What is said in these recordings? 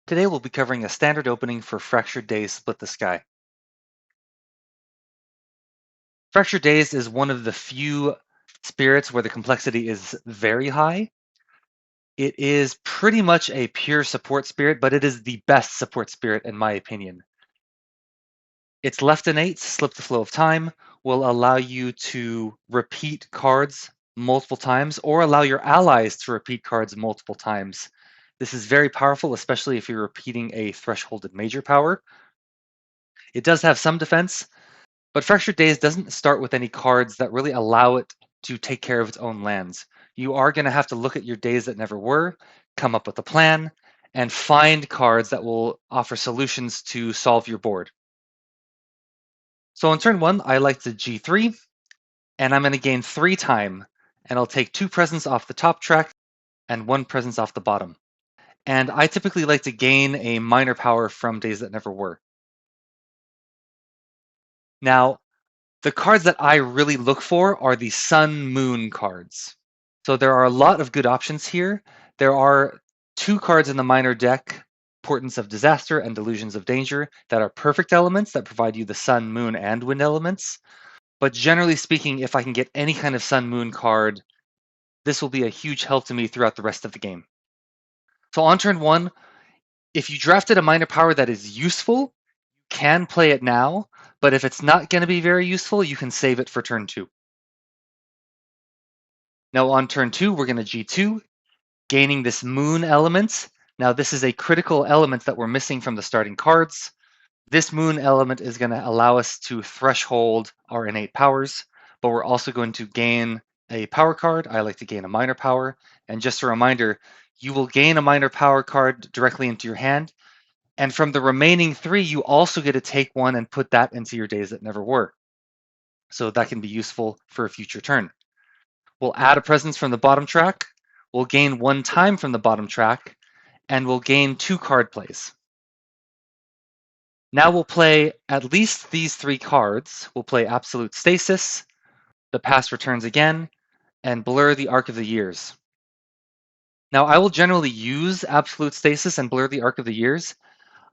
Today we'll be covering a standard opening for Fractured Days Split the Sky. Fractured Days is one of the few spirits where the complexity is very high. It is pretty much a pure support spirit, but it is the best support spirit in my opinion. Its left innate, Slip the Flow of Time, will allow you to repeat cards multiple times or allow your allies to repeat cards multiple times. This is very powerful, especially if you're repeating a thresholded major power. It does have some defense, but Fractured Days doesn't start with any cards that really allow it to take care of its own lands. You are going to have to look at your days that never were, come up with a plan, and find cards that will offer solutions to solve your board. So on turn 1, I like to G3, and I'm going to gain 3 time, and I'll take 2 presents off the top track and 1 presence off the bottom. And I typically like to gain a minor power from days that never were. Now, the cards that I really look for are the Sun Moon cards. So there are a lot of good options here. There are 2 cards in the minor deck, Portents of Disaster and Delusions of Danger, that are perfect elements that provide you the Sun, Moon, and Wind elements. But generally speaking, if I can get any kind of Sun Moon card, this will be a huge help to me throughout the rest of the game. So on turn 1, if you drafted a minor power that is useful, you can play it now, but if it's not going to be very useful, you can save it for turn 2. Now on turn 2, we're going to G2, gaining this Moon element. Now this is a critical element that we're missing from the starting cards. This Moon element is going to allow us to threshold our innate powers, but we're also going to gain a power card. I like to gain a minor power. And just a reminder, you will gain a minor power card directly into your hand. And from the remaining 3, you also get to take one and put that into your days that never were. So that can be useful for a future turn. We'll add a presence from the bottom track. We'll gain 1 time from the bottom track, and we'll gain 2 card plays. Now we'll play at least these 3 cards. We'll play Absolute Stasis, The Past Returns Again, and Blur the Arc of the Years. Now I will generally use Absolute Stasis and Blur the Arc of the Years.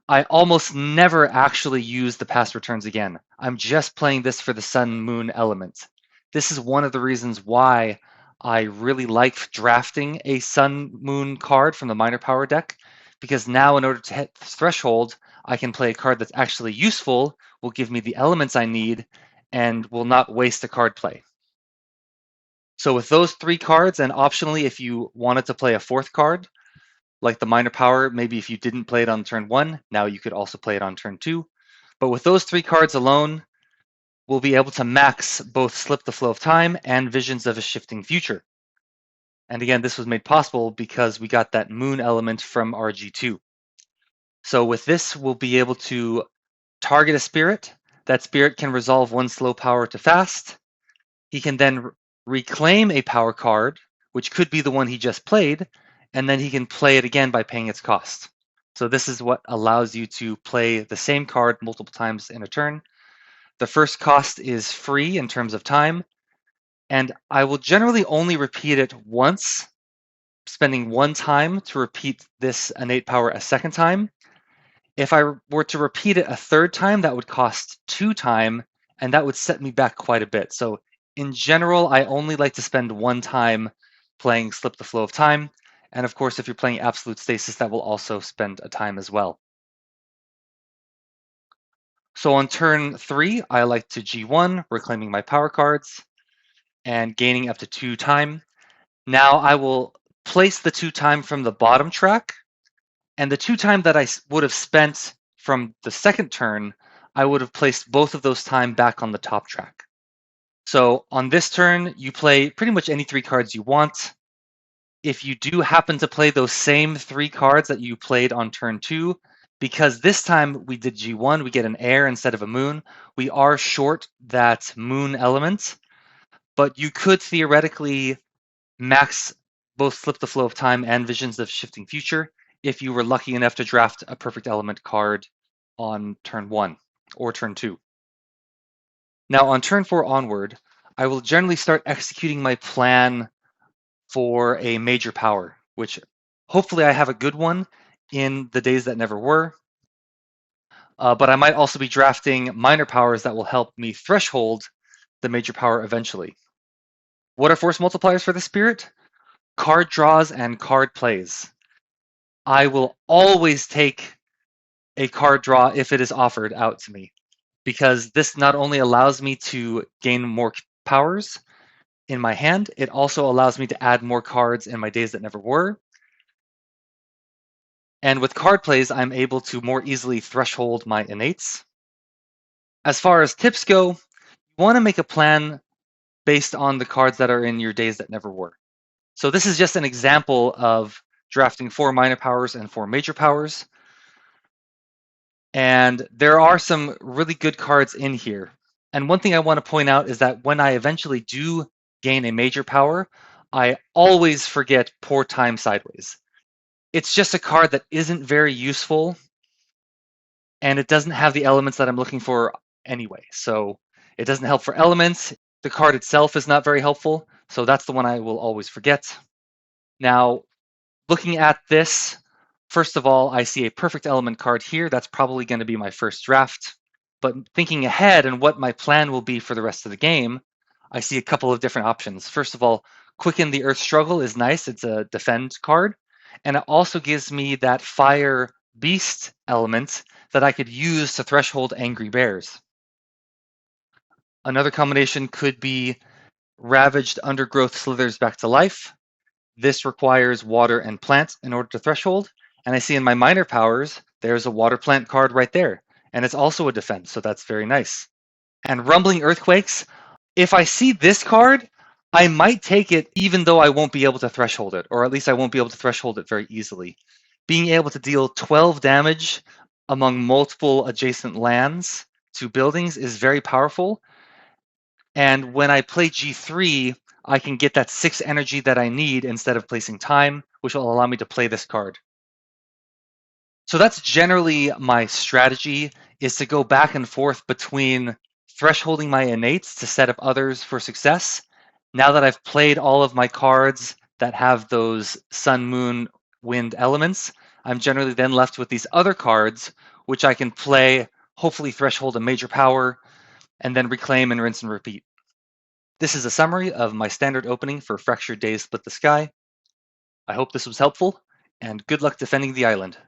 I almost never actually use The Past Returns Again. I'm just playing this for the Sun Moon element. This is one of the reasons why I really like drafting a Sun Moon card from the minor power deck, because now in order to hit threshold, I can play a card that's actually useful, will give me the elements I need, and will not waste a card play. So with those 3 cards, and optionally if you wanted to play a 4th card, like the minor power, maybe if you didn't play it on turn 1, now you could also play it on turn 2. But with those 3 cards alone, we'll be able to max both Slip the Flow of Time and Visions of a Shifting Future. And again, this was made possible because we got that Moon element from RG2. So with this, we'll be able to target a spirit. That spirit can resolve 1 slow power to fast. He can then reclaim a power card, which could be the one he just played, and then he can play it again by paying its cost. So this is what allows you to play the same card multiple times in a turn. The first cost is free in terms of time, and I will generally only repeat it once, spending 1 time to repeat this innate power a 2nd time. If I were to repeat it a 3rd time, that would cost 2 time, and that would set me back quite a bit. So in general, I only like to spend 1 time playing Slip the Flow of Time. And of course, if you're playing Absolute Stasis, that will also spend a time as well. So on turn 3, I like to G1, reclaiming my power cards and gaining up to 2 time. Now I will place the 2 time from the bottom track, and the 2 time that I would have spent from the 2nd turn, I would have placed both of those time back on the top track. So on this turn, you play pretty much any 3 cards you want. If you do happen to play those same 3 cards that you played on turn 2, because this time we did G1, we get an air instead of a moon, we are short that moon element, but you could theoretically max both Slip the Flow of Time and Visions of Shifting Future if you were lucky enough to draft a perfect element card on turn 1 or turn 2. Now on turn 4 onward, I will generally start executing my plan for a major power, which hopefully I have a good one. in the days that never were. But I might also be drafting minor powers that will help me threshold the major power eventually. What are force multipliers for the Spirit? Card draws and card plays. I will always take a card draw if it is offered out to me, because this not only allows me to gain more powers in my hand, it also allows me to add more cards in my days that never were. And with card plays, I'm able to more easily threshold my innates. As far as tips go, you want to make a plan based on the cards that are in your days that never were. So this is just an example of drafting 4 minor powers and 4 major powers. And there are some really good cards in here. And one thing I want to point out is that when I eventually do gain a major power, I always forget Pour Time Sideways. It's just a card that isn't very useful, and it doesn't have the elements that I'm looking for anyway. So it doesn't help for elements. The card itself is not very helpful, so that's the one I will always forget. Now, looking at this, first of all, I see a perfect element card here. That's probably going to be my first draft. But thinking ahead and what my plan will be for the rest of the game, I see a couple of different options. First of all, Quicken the Earth Struggle is nice. It's a defend card. And it also gives me that Fire Beast element that I could use to threshold Angry Bears. Another combination could be Ravaged Undergrowth Slithers Back to Life. This requires water and plant in order to threshold. And I see in my minor powers, there's a water plant card right there. And it's also a defense, so that's very nice. And Rumbling Earthquakes, if I see this card, I might take it even though I won't be able to threshold it, or at least I won't be able to threshold it very easily. Being able to deal 12 damage among multiple adjacent lands to buildings is very powerful. And when I play G3, I can get that 6 energy that I need instead of placing time, which will allow me to play this card. So that's generally my strategy, is to go back and forth between thresholding my innates to set up others for success. Now that I've played all of my cards that have those sun, moon, wind elements, I'm generally then left with these other cards, which I can play, hopefully threshold a major power, and then reclaim and rinse and repeat. This is a summary of my standard opening for Fractured Days Split the Sky. I hope this was helpful, and good luck defending the island.